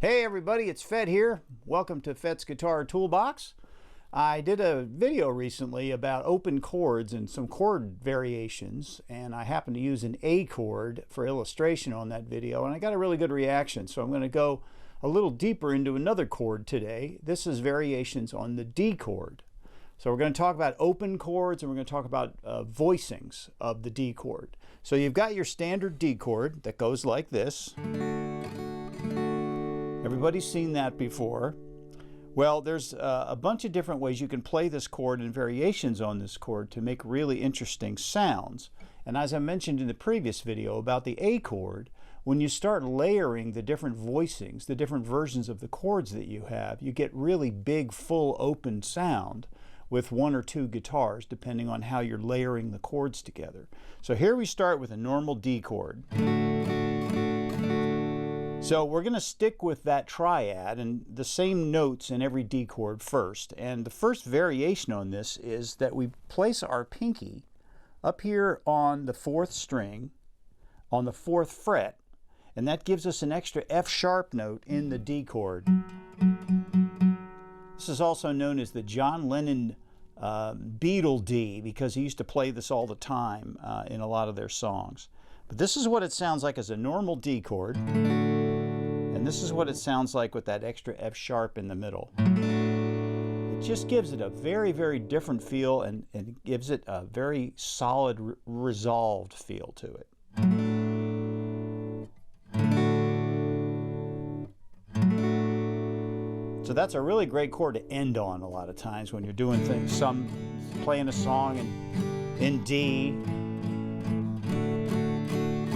Hey everybody, it's Fett here. Welcome to Fett's Guitar Toolbox. I did a video recently about open chords and some chord variations, and I happened to use an A chord for illustration on that video, and I got a really good reaction. So I'm going to go a little deeper into another chord today. This is variations on the D chord. So we're going to talk about open chords, and we're going to talk about voicings of the D chord. So you've got your standard D chord that goes like this. Everybody's seen that before. Well, there's a bunch of different ways you can play this chord and variations on this chord to make really interesting sounds. And as I mentioned in the previous video about the A chord, when you start layering the different voicings, the different versions of the chords that you have, you get really big, full, open sound with one or two guitars, depending on how you're layering the chords together. So here we start with a normal D chord. So we're going to stick with that triad and the same notes in every D chord first. And the first variation on this is that we place our pinky up here on the 4th string, on the 4th fret, and that gives us an extra F sharp note in the D chord. This is also known as the John Lennon Beatle D, because he used to play this all the time in a lot of their songs. But this is what it sounds like as a normal D chord. And this is what it sounds like with that extra F sharp in the middle. It just gives it a very, very different feel, and gives it a very solid, resolved feel to it. So that's a really great chord to end on a lot of times when you're doing things. Playing a song in D,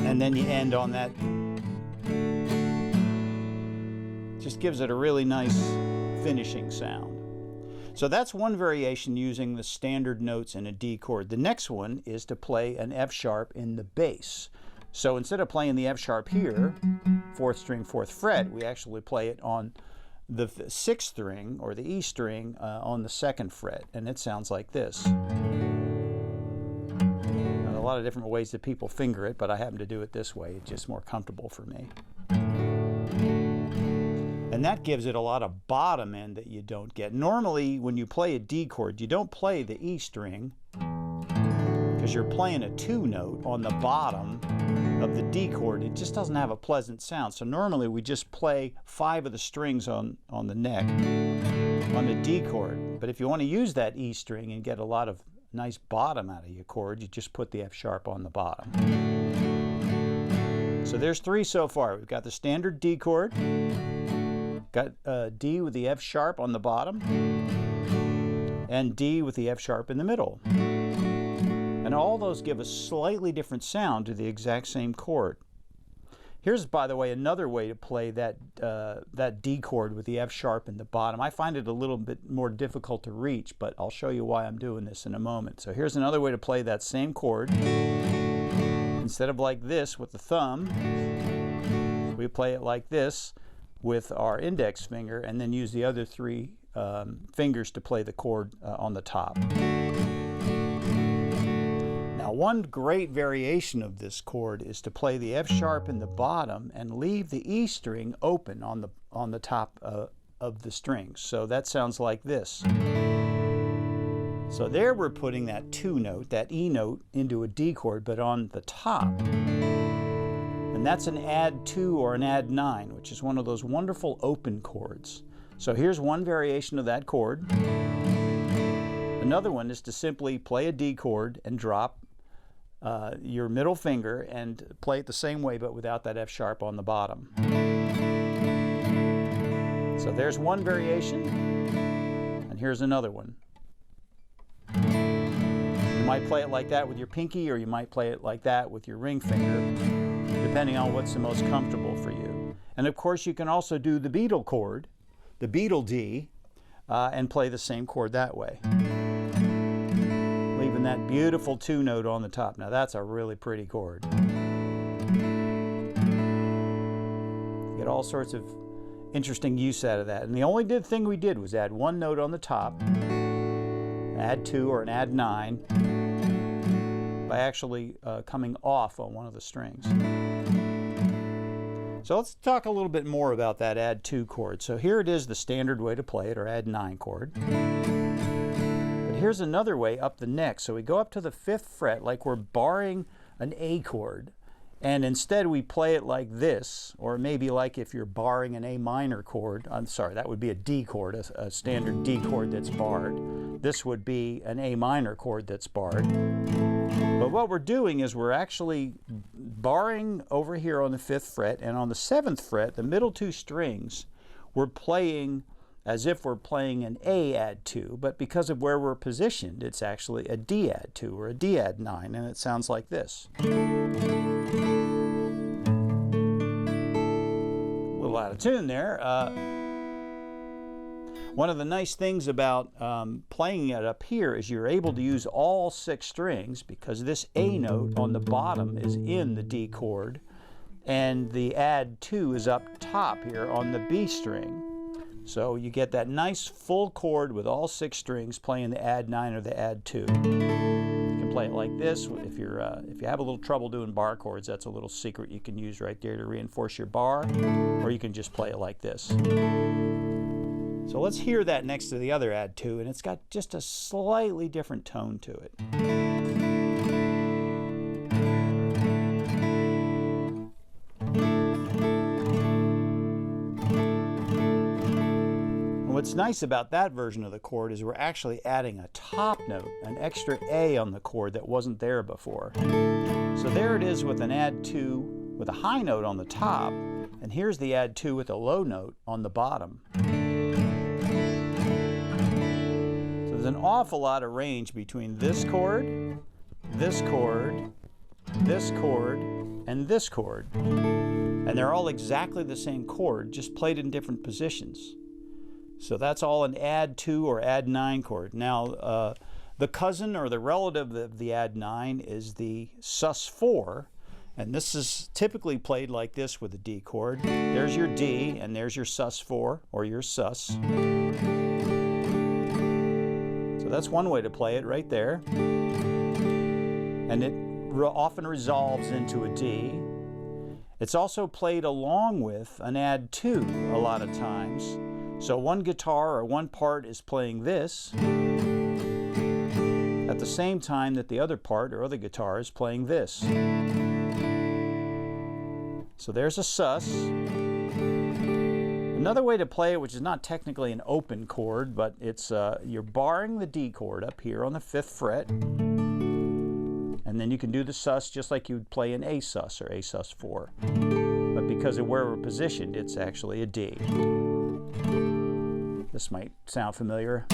and then you end on that. Just gives it a really nice finishing sound. So that's one variation using the standard notes in a D chord. The next one is to play an F sharp in the bass. So instead of playing the F sharp here, 4th string, 4th fret, we actually play it on the 6th string or the E string on the 2nd fret, and it sounds like this. And a lot of different ways that people finger it, but I happen to do it this way. It's just more comfortable for me. And that gives it a lot of bottom end that you don't get. Normally, when you play a D chord, you don't play the E string because you're playing a 2 note on the bottom of the D chord. It just doesn't have a pleasant sound. So normally we just play 5 of the strings on the neck on the D chord. But if you want to use that E string and get a lot of nice bottom out of your chord, you just put the F sharp on the bottom. So there's 3 so far. We've got the standard D chord, got D with the F sharp on the bottom, and D with the F sharp in the middle. And all those give a slightly different sound to the exact same chord. Here's, by the way, another way to play that D chord with the F sharp in the bottom. I find it a little bit more difficult to reach, but I'll show you why I'm doing this in a moment. So here's another way to play that same chord. Instead of like this with the thumb, we play it like this with our index finger, and then use the other 3 fingers to play the chord on the top. Now, one great variation of this chord is to play the F sharp in the bottom and leave the E string open on the top of the strings. So that sounds like this. So there we're putting that 2 note, that E note, into a D chord, but on the top. And that's an Ad9 or an Ad9, which is one of those wonderful open chords. So here's one variation of that chord. Another one is to simply play a D chord and drop your middle finger and play it the same way, but without that F sharp on the bottom. So there's one variation, and here's another one. You might play it like that with your pinky, or you might play it like that with your ring finger, depending on what's the most comfortable for you. And of course, you can also do the Beatle chord, the Beatle D, and play the same chord that way, leaving that beautiful 2 note on the top. Now that's a really pretty chord. You get all sorts of interesting use out of that. And the only thing we did was add 1 note on the top, Ad9 or an Ad9, by actually coming off on one of the strings. So let's talk a little bit more about that Ad9 chord. So here it is, the standard way to play it, or Ad9 chord. But here's another way up the neck. So we go up to the 5th fret like we're barring an A chord, and instead we play it like this, or maybe like if you're barring an A minor chord. I'm sorry, that would be a D chord, a standard D chord that's barred. This would be an A minor chord that's barred. But what we're doing is we're actually barring over here on the 5th fret, and on the 7th fret, the middle 2 strings, we're playing as if we're playing an A Ad9, but because of where we're positioned, it's actually a D Ad9 or a D Ad9, and it sounds like this. A little out of tune there. One of the nice things about playing it up here is you're able to use all 6 strings, because this A note on the bottom is in the D chord, and the Ad9 is up top here on the B string. So you get that nice full chord with all 6 strings playing the Ad9 or the Ad9. You can play it like this. If you have a little trouble doing bar chords, that's a little secret you can use right there to reinforce your bar, or you can just play it like this. So let's hear that next to the other Ad9, and it's got just a slightly different tone to it. And what's nice about that version of the chord is we're actually adding a top note, an extra A on the chord that wasn't there before. So there it is with an Ad9 with a high note on the top, and here's the Ad9 with a low note on the bottom. There's an awful lot of range between this chord, this chord, this chord, and this chord. And they're all exactly the same chord, just played in different positions. So that's all an Ad9 or Ad9 chord. Now, the cousin or the relative of the Ad9 is the Sus4, and this is typically played like this with a D chord. There's your D, and there's your Sus4, or your Sus. So that's one way to play it right there. And it often resolves into a D. It's also played along with an Ad9 a lot of times. So one guitar or one part is playing this at the same time that the other part or other guitar is playing this. So there's a Sus. Another way to play it, which is not technically an open chord, but it's you're barring the D chord up here on the 5th fret, and then you can do the Sus just like you'd play an A Sus or A Sus4. But because of where we're positioned, it's actually a D. This might sound familiar.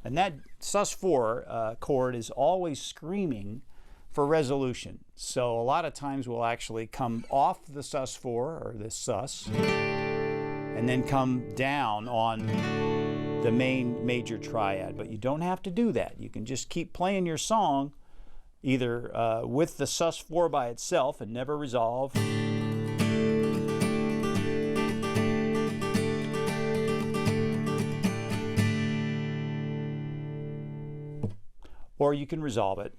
And that Sus4 chord is always screaming for resolution. So a lot of times we'll actually come off the Sus4 or the Sus and then come down on the main major triad. But you don't have to do that. You can just keep playing your song either with the Sus4 by itself and never resolve, or you can resolve it.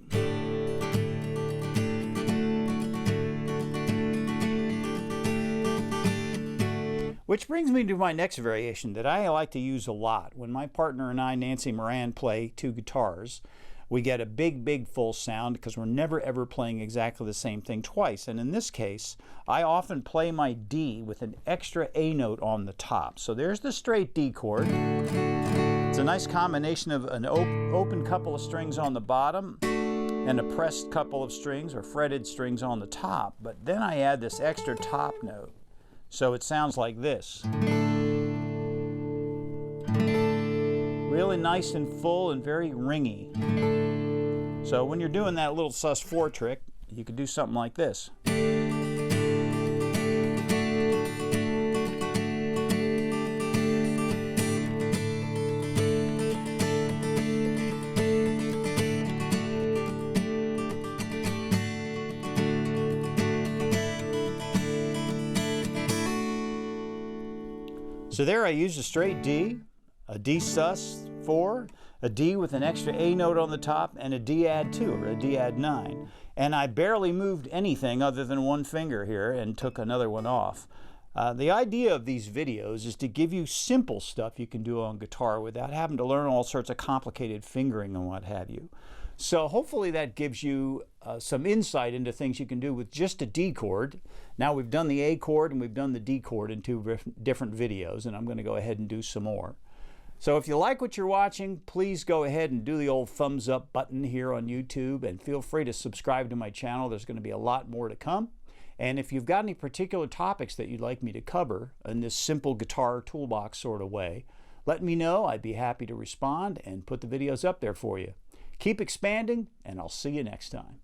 Which brings me to my next variation that I like to use a lot. When my partner and I, Nancy Moran, play 2 guitars, we get a big full sound because we're never ever playing exactly the same thing twice. And in this case, I often play my D with an extra A note on the top. So there's the straight D chord. It's a nice combination of an open couple of strings on the bottom and a pressed couple of strings or fretted strings on the top. But then I add this extra top note. So it sounds like this. Really nice and full and very ringy. So when you're doing that little Sus4 trick, you could do something like this. So there I used a straight D, a D Sus4, a D with an extra A note on the top, and a D Ad2 or a D Ad9. And I barely moved anything other than one finger here and took another one off. The idea of these videos is to give you simple stuff you can do on guitar without having to learn all sorts of complicated fingering and what have you. So hopefully that gives you some insight into things you can do with just a D chord. Now we've done the A chord and we've done the D chord in 2 different videos, and I'm going to go ahead and do some more. So if you like what you're watching, please go ahead and do the old thumbs up button here on YouTube, and feel free to subscribe to my channel. There's going to be a lot more to come. And if you've got any particular topics that you'd like me to cover in this simple guitar toolbox sort of way, let me know. I'd be happy to respond and put the videos up there for you. Keep expanding, and I'll see you next time.